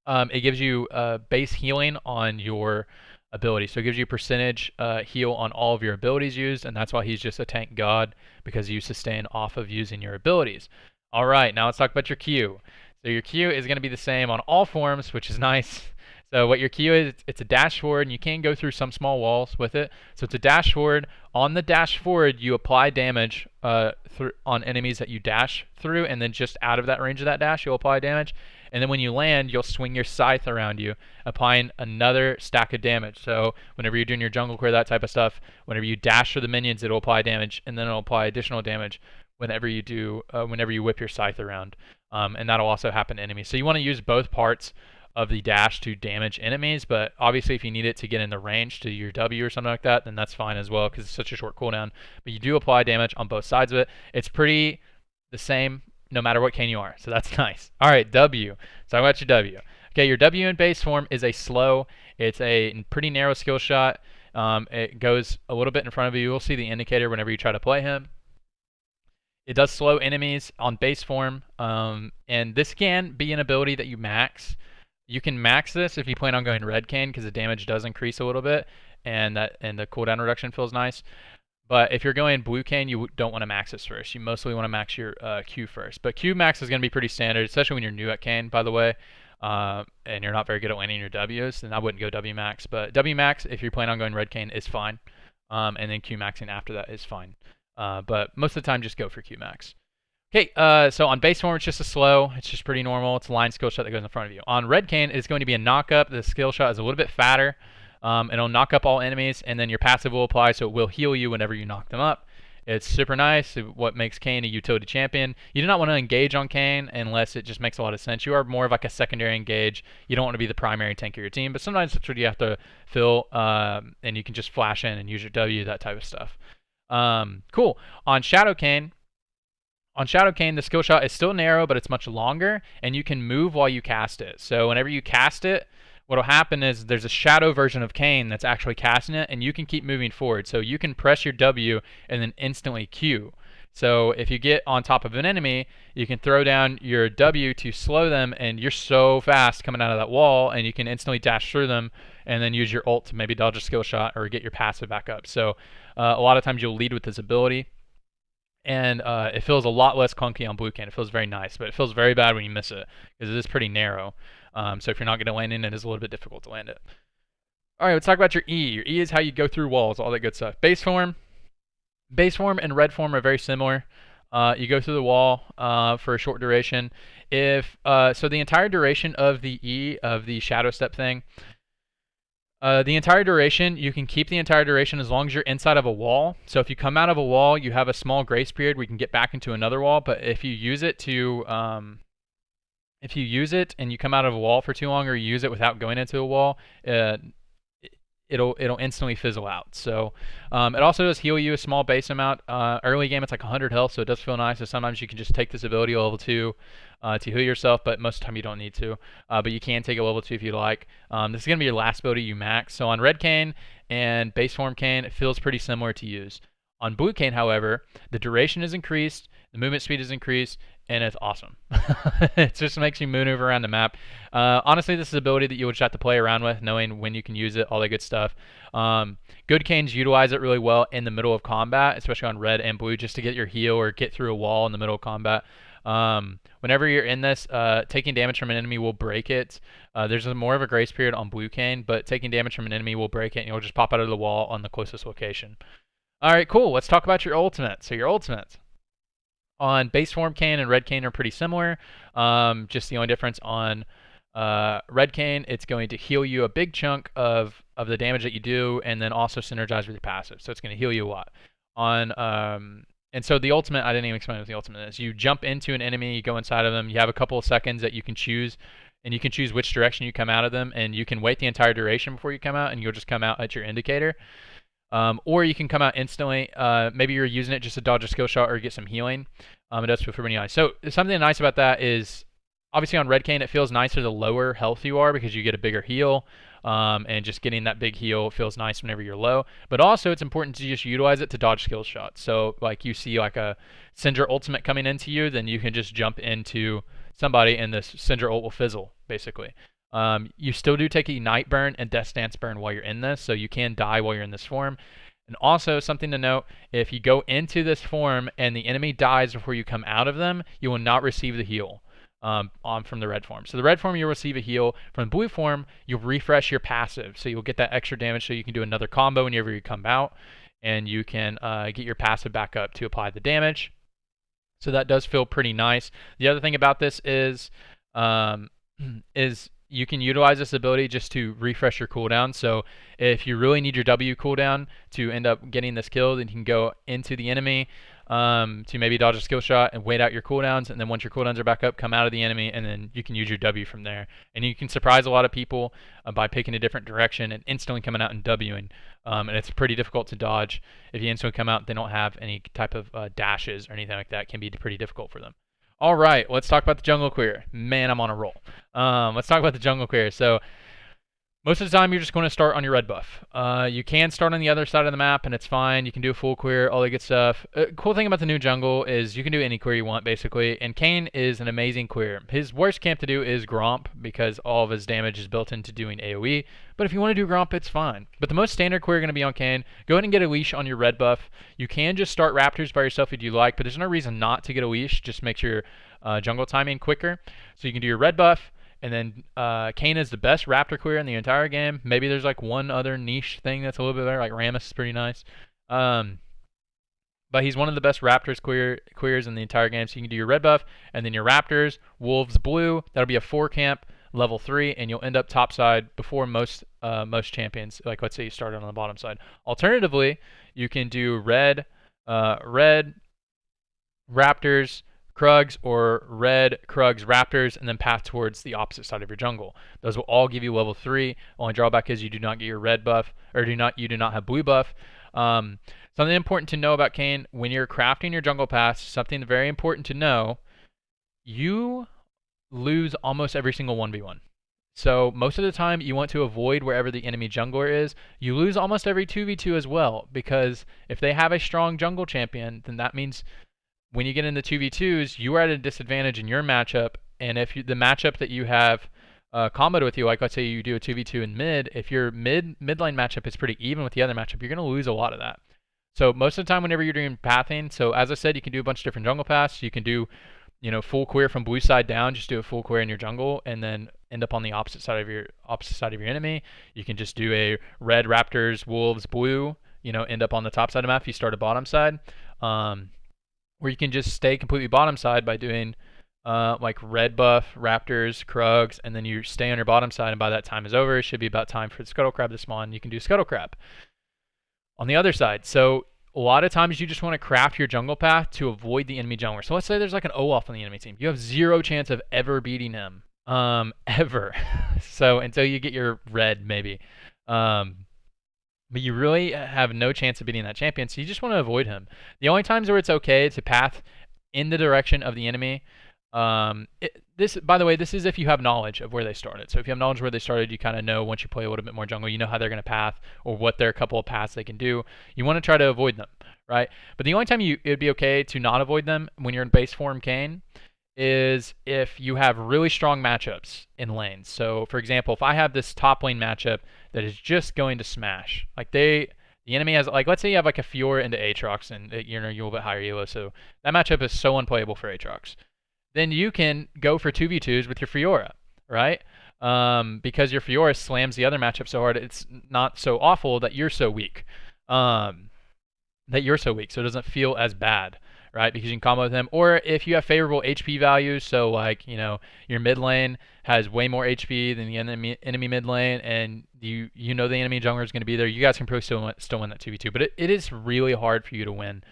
it gives you base healing on your ability. So it gives you percentage heal on all of your abilities used, and that's why he's just a tank god, because you sustain off of using your abilities. All right, now let's talk about your Q. So your Q is going to be the same on all forms, which is nice. So what your Q is, it's a dash forward, and you can go through some small walls with it. So it's a dash forward. On the dash forward, you apply damage on enemies that you dash through, and then just out of that range of that dash, you'll apply damage. And then when you land, you'll swing your scythe around you, applying another stack of damage. So whenever you're doing your jungle clear, that type of stuff, whenever you dash through the minions, it'll apply damage, and then it'll apply additional damage whenever you whip your scythe around. And that'll also happen to enemies. So you want to use both parts of the dash to damage enemies, but obviously if you need it to get in the range to your W or something like that, then that's fine as well, because it's such a short cooldown. But you do apply damage on both sides of it. It's pretty the same no matter what KAYN you are, so that's nice. All right, W. So talk about your W. Okay, your W in base form is a slow. It's a pretty narrow skill shot. It goes a little bit in front of you. You'll see the indicator whenever you try to play him. It does slow enemies on base form, and this can be an ability that you max. You can max this if you plan on going red KAYN, because the damage does increase a little bit, and the cooldown reduction feels nice. But if you're going blue KAYN, you don't want to max this first. You mostly want to max your Q first. But Q max is going to be pretty standard, especially when you're new at KAYN, by the way, and you're not very good at landing your Ws. Then I wouldn't go W max. But W max, if you plan on going red KAYN, is fine. And then Q maxing after that is fine. But most of the time, just go for Q max. Okay, so on base form, it's just a slow. It's just pretty normal. It's a line skill shot that goes in front of you. On red KAYN, it's going to be a knock up. The skill shot is a little bit fatter. It'll knock up all enemies, and then your passive will apply, so it will heal you whenever you knock them up. It's super nice. What makes KAYN a utility champion. You do not want to engage on KAYN unless it just makes a lot of sense. You are more of like a secondary engage. You don't want to be the primary tank of your team, but sometimes that's what you have to fill, and you can just flash in and use your W, that type of stuff. Cool. On Shadow KAYN, the skill shot is still narrow, but it's much longer, and you can move while you cast it. So whenever you cast it, what'll happen is there's a shadow version of KAYN that's actually casting it, and you can keep moving forward. So you can press your W and then instantly Q. So if you get on top of an enemy, you can throw down your W to slow them, and you're so fast coming out of that wall, and you can instantly dash through them, and then use your ult to maybe dodge a skill shot or get your passive back up. So a lot of times you'll lead with this ability, and it feels a lot less clunky on blue KAYN. It feels very nice, but it feels very bad when you miss it, because it is pretty narrow. So if you're not going to land in it, it's a little bit difficult to land it. All right, let's talk about your E. Your E is how you go through walls, all that good stuff. Base form and red form are very similar. You go through the wall for a short duration. So the entire duration of the E, of the shadow step thing, The entire duration, you can keep the entire duration as long as you're inside of a wall. So if you come out of a wall, you have a small grace period where you can get back into another wall. But if you use it and you come out of a wall for too long, or you use it without going into a wall, it'll instantly fizzle out. So it also does heal you a small base amount. Early game it's like 100 health, so it does feel nice. So sometimes you can just take this ability level 2 to heal yourself, but most of the time you don't need to. But you can take a level 2 if you like. This is going to be your last ability you max. So on red KAYN and base form KAYN, it feels pretty similar to use. On blue KAYN, however, the duration is increased, the movement speed is increased, and it's awesome. It just makes you maneuver around the map. Honestly, this is an ability that you would just have to play around with, knowing when you can use it, all that good stuff. Good KAYNs utilize it really well in the middle of combat, especially on red and blue, just to get your heal or get through a wall in the middle of combat. Whenever you're in this, taking damage from an enemy will break it. There's more of a grace period on blue KAYN, but taking damage from an enemy will break it, and you'll just pop out of the wall on the closest location. All right, cool. Let's talk about your ultimate. So your ultimate on base form KAYN and red KAYN are pretty similar. Just the only difference on red KAYN, it's going to heal you a big chunk of the damage that you do, and then also synergize with your passive. So it's going to heal you a lot. And so the ultimate, I didn't even explain what the ultimate is. You jump into an enemy, you go inside of them, you have a couple of seconds that you can choose, and you can choose which direction you come out of them, and you can wait the entire duration before you come out, and you'll just come out at your indicator. Or you can come out instantly. Maybe you're using it just to dodge a skill shot or get some healing. It does feel pretty nice. So something nice about that is, obviously on red KAYN, it feels nicer the lower health you are because you get a bigger heal. And just getting that big heal feels nice whenever you're low. But also it's important to just utilize it to dodge skill shots. So like you see like a Syndra ultimate coming into you, then you can just jump into somebody and this Syndra ult will fizzle, basically. You still do take Ignite Burn and Death Stance Burn while you're in this, so you can die while you're in this form. And also, something to note, if you go into this form and the enemy dies before you come out of them, you will not receive the heal from the red form. So the red form, you'll receive a heal. From the blue form, you'll refresh your passive, so you'll get that extra damage so you can do another combo whenever you come out, and you can get your passive back up to apply the damage. So that does feel pretty nice. The other thing about this is you can utilize this ability just to refresh your cooldown. So if you really need your W cooldown to end up getting this kill, then you can go into the enemy to maybe dodge a skill shot and wait out your cooldowns. And then once your cooldowns are back up, come out of the enemy, and then you can use your W from there. And you can surprise a lot of people by picking a different direction and instantly coming out and Wing. And it's pretty difficult to dodge. If you instantly come out, they don't have any type of dashes or anything like that. It can be pretty difficult for them. All right, let's talk about the jungle queer. Man, I'm on a roll. Let's talk about the jungle queer. So most of the time, you're just going to start on your red buff. You can start on the other side of the map, and it's fine. You can do a full queer, all that good stuff. Cool thing about the new jungle is you can do any queer you want, basically. And KAYN is an amazing queer. His worst camp to do is Gromp, because all of his damage is built into doing AoE. But if you want to do Gromp, it's fine. But the most standard queer going to be on KAYN. Go ahead and get a leash on your red buff. You can just start Raptors by yourself if you like, but there's no reason not to get a leash. Just makes your jungle timing quicker. So you can do your red buff. And then KAYN is the best Raptor queer in the entire game. Maybe there's like one other niche thing that's a little bit better, like Rammus is pretty nice. But he's one of the best Raptors queers in the entire game. So you can do your red buff, and then your Raptors, Wolves blue. That'll be a 4 camp, level 3, and you'll end up topside before most champions. Like let's say you started on the bottom side. Alternatively, you can do red Raptors, Krugs, or red Krugs Raptors, and then path towards the opposite side of your jungle. Those will all give you level 3. Only drawback is you do not get your red buff, or you do not have blue buff. Something important to know about KAYN, when you're crafting your jungle paths, something very important to know, you lose almost every single 1v1. So most of the time you want to avoid wherever the enemy jungler is. You lose almost every 2v2 as well, because if they have a strong jungle champion, then that means when you get into 2v2s, you are at a disadvantage in your matchup, and if the matchup that you have comboed with you, like let's say you do a 2v2 in mid, if your mid lane matchup is pretty even with the other matchup, you're going to lose a lot of that. So most of the time whenever you're doing pathing, so as I said, you can do a bunch of different jungle paths. You can do, full queer from blue side down, just do a full queer in your jungle, and then end up on the opposite side of your enemy. You can just do a red Raptors, Wolves, blue, end up on the top side of the map if you start a bottom side. Or you can just stay completely bottom side by doing like red buff, raptors, krugs, and then you stay on your bottom side, and by that time is over, it should be about time for the scuttle crab to spawn. You can do scuttle crab on the other side. So a lot of times you just want to craft your jungle path to avoid the enemy jungler. So let's say there's like an Olaf on the enemy team. You have zero chance of ever beating him. Ever. So until you get your red, maybe. But you really have no chance of beating that champion, so you just want to avoid him. The only times where it's okay to path in the direction of the enemy, this, by the way, this is if you have knowledge of where they started. So if you have knowledge of where they started, you kind of know once you play a little bit more jungle, you know how they're going to path or what their couple of paths they can do. You want to try to avoid them, right? But the only time it'd be okay to not avoid them when you're in base form KAYN is if you have really strong matchups in lanes. So for example, if I have this top lane matchup that is just going to smash, like the enemy has, like, let's say you have like a Fiora into Aatrox and you're a little bit higher elo, so that matchup is so unplayable for Aatrox. Then you can go for 2v2s with your Fiora, right? Because your Fiora slams the other matchup so hard, it's not so awful that you're so weak. So it doesn't feel as bad, right? Because you can combo with him. Or if you have favorable HP values, so like, you know, your mid lane has way more HP than the enemy mid lane, and you know the enemy jungler is going to be there, you guys can probably still win that 2v2. But it is really hard for you to win,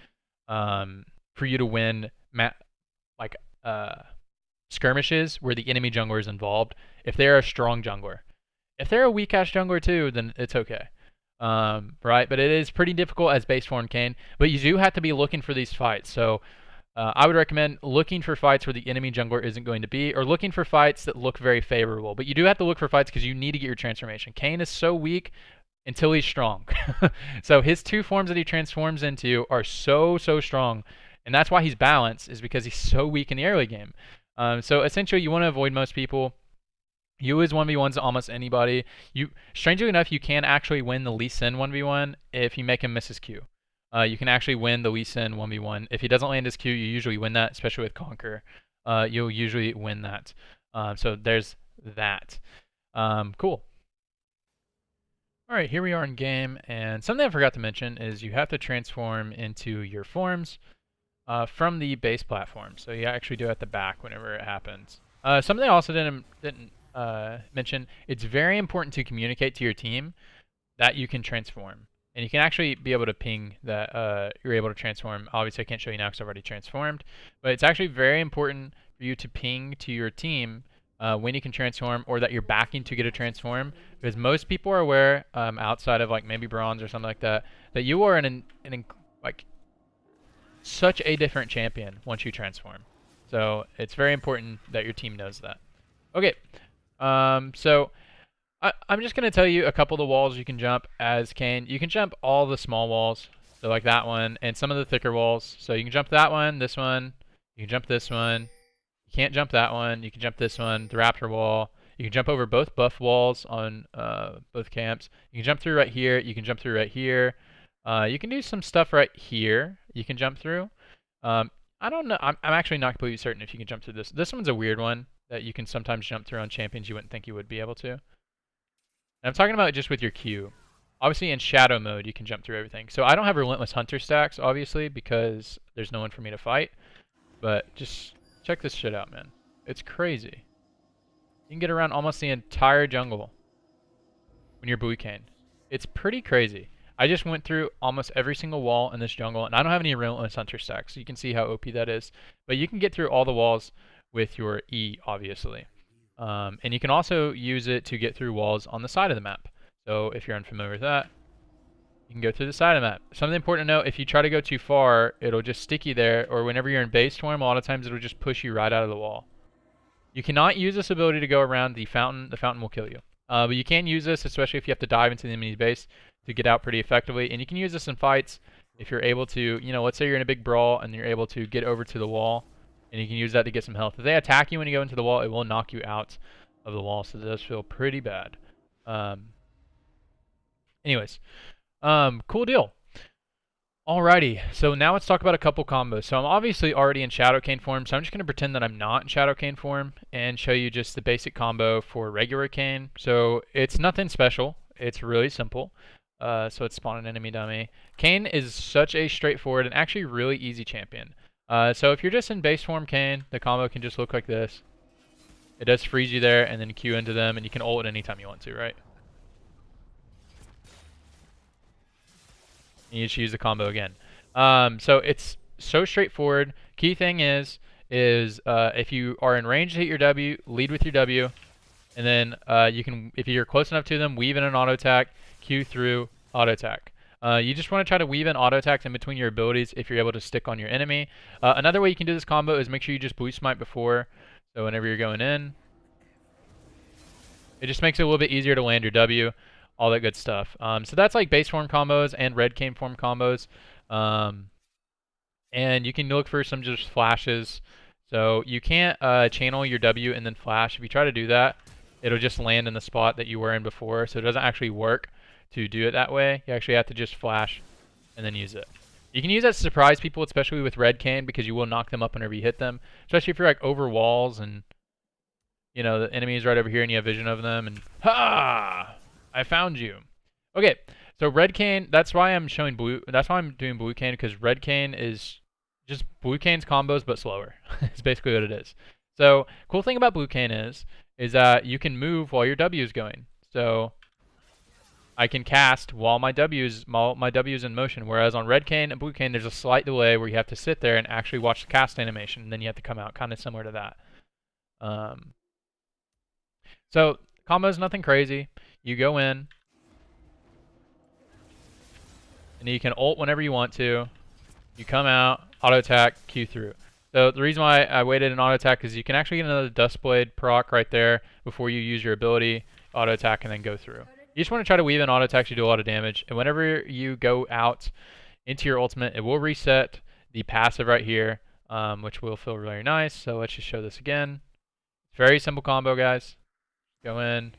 skirmishes where the enemy jungler is involved if they're a strong jungler. If they're a weak-ass jungler too, then it's okay. Right? But it is pretty difficult as base form KAYN. But you do have to be looking for these fights. So I would recommend looking for fights where the enemy jungler isn't going to be, or looking for fights that look very favorable. But you do have to look for fights because you need to get your transformation. KAYN is so weak until he's strong. So his two forms that he transforms into are so strong. And that's why he's balanced, is because he's so weak in the early game. So essentially, you want to avoid most people. You is 1v1s to almost anybody. Strangely enough, you can actually win the Lee Sin 1v1 if you make him miss his Q. You can actually win the Lee Sin 1v1. If he doesn't land his Q, you usually win that, especially with Conquer. You'll usually win that. So there's that. Cool. All right, here we are in game, and something I forgot to mention is you have to transform into your forms from the base platform. So you actually do it at the back whenever it happens. Something I also didn't mention, it's very important to communicate to your team that you can transform. And you can actually be able to ping that you're able to transform. Obviously, I can't show you now because I've already transformed. But it's actually very important for you to ping to your team when you can transform, or that you're backing to get a transform. Because most people are aware, outside of like maybe bronze or something like that, that you are like such a different champion once you transform. So it's very important that your team knows that. Okay, so I'm just going to tell you a couple of the walls you can jump as KAYN. You can jump all the small walls, so like that one, and some of the thicker walls. So you can jump that one, this one, you can jump this one. You can't jump that one, you can jump this one, the raptor wall. You can jump over both buff walls on both camps. You can jump through right here, you can jump through right here. You can do some stuff right here you can jump through. I don't know, I'm actually not completely certain if you can jump through this. This one's a weird one that you can sometimes jump through on champions you wouldn't think you would be able to. And I'm talking about just with your Q. Obviously in shadow mode you can jump through everything. So I don't have relentless hunter stacks, obviously, because there's no one for me to fight. But just check this shit out, man. It's crazy. You can get around almost the entire jungle when you're KAYN. It's pretty crazy. I just went through almost every single wall in this jungle, and I don't have any relentless hunter stacks, so you can see how OP that is. But you can get through all the walls with your E, obviously. And you can also use it to get through walls on the side of the map. So if you're unfamiliar with that, you can go through the side of the map. Something important to note, if you try to go too far, it'll just stick you there, or whenever you're in base form, a lot of times it'll just push you right out of the wall. You cannot use this ability to go around the fountain. The fountain will kill you. But you can use this, especially if you have to dive into the enemy's base, to get out pretty effectively. And you can use this in fights if you're able to, you know, let's say you're in a big brawl and you're able to get over to the wall, and you can use that to get some health. If they attack you when you go into the wall, it will knock you out of the wall, so it does feel pretty bad. Anyways, cool deal. Alrighty, so now let's talk about a couple combos. So I'm obviously already in Shadow KAYN form, so I'm just going to pretend that I'm not in Shadow KAYN form and show you just the basic combo for regular KAYN. So it's nothing special, it's really simple. So it's spawn an enemy dummy. KAYN is such a straightforward and actually really easy champion. So if you're just in base form Kayn, the combo can just look like this. It does freeze you there and then Q into them, and you can ult anytime you want to, right? And you just use the combo again. So it's so straightforward. Key thing is if you are in range to hit your W, lead with your W, and then you can, if you're close enough to them, weave in an auto attack, Q through, auto attack. You just want to try to weave in auto attacks in between your abilities if you're able to stick on your enemy. Another way you can do this combo is make sure you just blue smite before. So whenever you're going in, it just makes it a little bit easier to land your W, all that good stuff. So that's like base form combos and red Kayn form combos. And you can look for some just flashes. So you can't channel your W and then flash. If you try to do that, it'll just land in the spot that you were in before. So it doesn't actually work to do it that way. You actually have to just flash and then use it. You can use that to surprise people, especially with red Kayn, because you will knock them up whenever you hit them. Especially if you're like over walls and you know the enemy is right over here and you have vision of them and ha! I found you. Okay, so red Kayn, that's why I'm showing blue. That's why I'm doing blue Kayn, because red Kayn is just blue Kayn's combos but slower. It's basically what it is. So cool thing about blue Kayn is that you can move while your W is going. So I can cast while my W is in motion, whereas on red Kayn and blue Kayn, there's a slight delay where you have to sit there and actually watch the cast animation, and then you have to come out, kind of similar to that. So combo is nothing crazy. You go in, and you can ult whenever you want to. You come out, auto attack, Q through. So the reason why I waited an auto attack is you can actually get another Duskblade proc right there before you use your ability, auto attack, and then go through. You just want to try to weave in auto attacks, you do a lot of damage. And whenever you go out into your ultimate, it will reset the passive right here, which will feel really nice. So let's just show this again. Very simple combo, guys. Go in.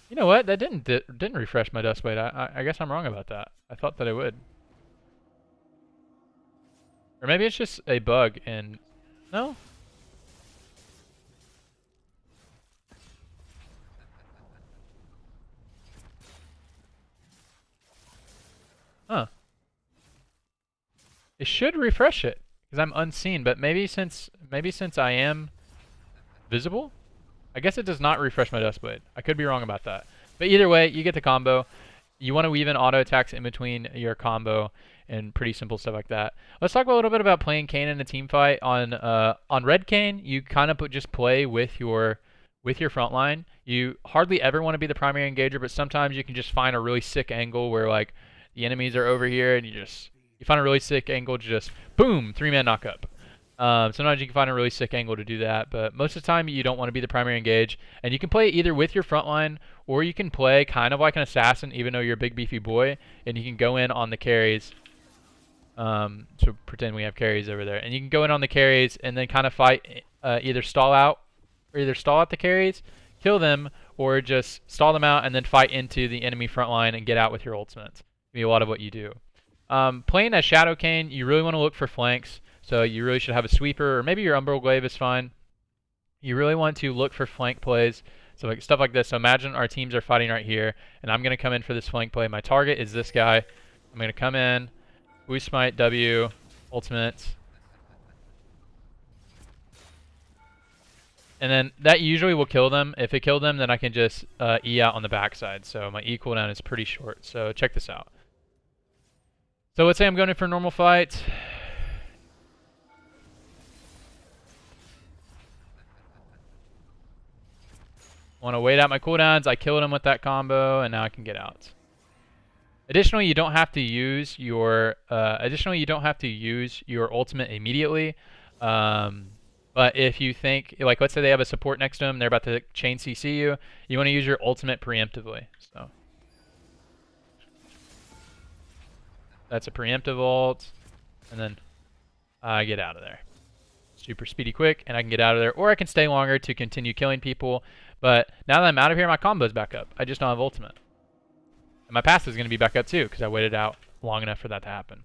You know what? That didn't refresh my Duskblade. I guess I'm wrong about that. I thought that it would. Or maybe it's just a bug and... No? Huh. It should refresh it, because I'm unseen, but maybe since I am visible? I guess it does not refresh my Duskblade. I could be wrong about that. But either way, you get the combo. You want to weave in auto attacks in between your combo and pretty simple stuff like that. Let's talk a little bit about playing Kayn in a team fight. On red Kayn, you kind of just play with your front line. You hardly ever want to be the primary engager, but sometimes you can just find a really sick angle where like the enemies are over here and you find a really sick angle to just boom, 3-man knock up. Sometimes you can find a really sick angle to do that, but most of the time you don't want to be the primary engage. And you can play either with your front line, or you can play kind of like an assassin, even though you're a big beefy boy, and you can go in on the carries. So pretend we have carries over there, and you can go in on the carries and then kind of fight, either stall out the carries, kill them, or just stall them out and then fight into the enemy front line and get out with your ultimates. Be a lot of what you do. Playing as Shadow Kayn, you really want to look for flanks. So you really should have a sweeper, or maybe your Umbral Glaive is fine. You really want to look for flank plays, so like stuff like this. So imagine our teams are fighting right here, and I'm going to come in for this flank play. My target is this guy. I'm going to come in, Blue Smite, W, ultimate. And then that usually will kill them. If it killed them, then I can just E out on the backside. So my E cooldown is pretty short. So check this out. So let's say I'm going in for a normal fight. Want to wait out my cooldowns. I killed him with that combo, and now I can get out. Additionally, you don't have to use your ultimate immediately. But if you think, like, let's say they have a support next to them, they're about to chain CC you, you want to use your ultimate preemptively. So that's a preemptive ult, and then I get out of there. Super speedy quick, and I can get out of there, or I can stay longer to continue killing people. But now that I'm out of here, my combo's back up. I just don't have ultimate. And my passive is going to be back up too, because I waited out long enough for that to happen.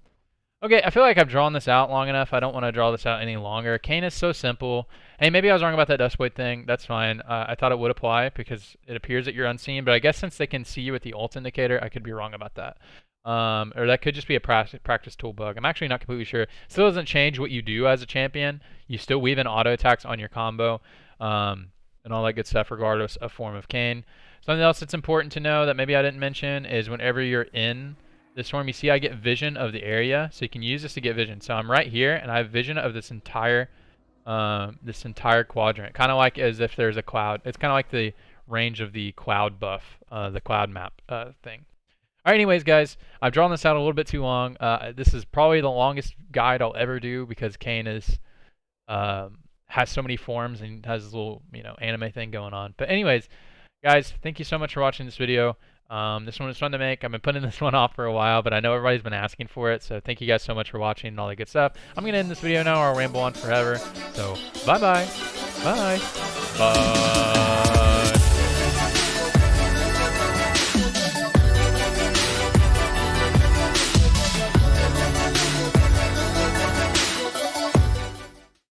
Okay, I feel like I've drawn this out long enough. I don't want to draw this out any longer. KAYN is so simple. Hey, maybe I was wrong about that dust weight thing. That's fine. I thought it would apply because it appears that you're unseen, but I guess since they can see you with the ult indicator, I could be wrong about that. Or that could just be a practice tool bug. I'm actually not completely sure. Still doesn't change what you do as a champion. You still weave in auto attacks on your combo, and all that good stuff regardless of form of KAYN. Something else that's important to know that maybe I didn't mention is whenever you're in this form, you see I get vision of the area, so you can use this to get vision. So I'm right here, and I have vision of this entire quadrant, kind of like as if there's a cloud. It's kind of like the range of the cloud buff, the cloud map thing. All right, anyways, guys, I've drawn this out a little bit too long. This is probably the longest guide I'll ever do because KAYN is has so many forms and has this little anime thing going on. But anyways, guys, thank you so much for watching this video. This one was fun to make. I've been putting this one off for a while, but I know everybody's been asking for it, so thank you guys so much for watching and all that good stuff. I'm going to end this video now or I'll ramble on forever. So, bye-bye. Bye. Bye.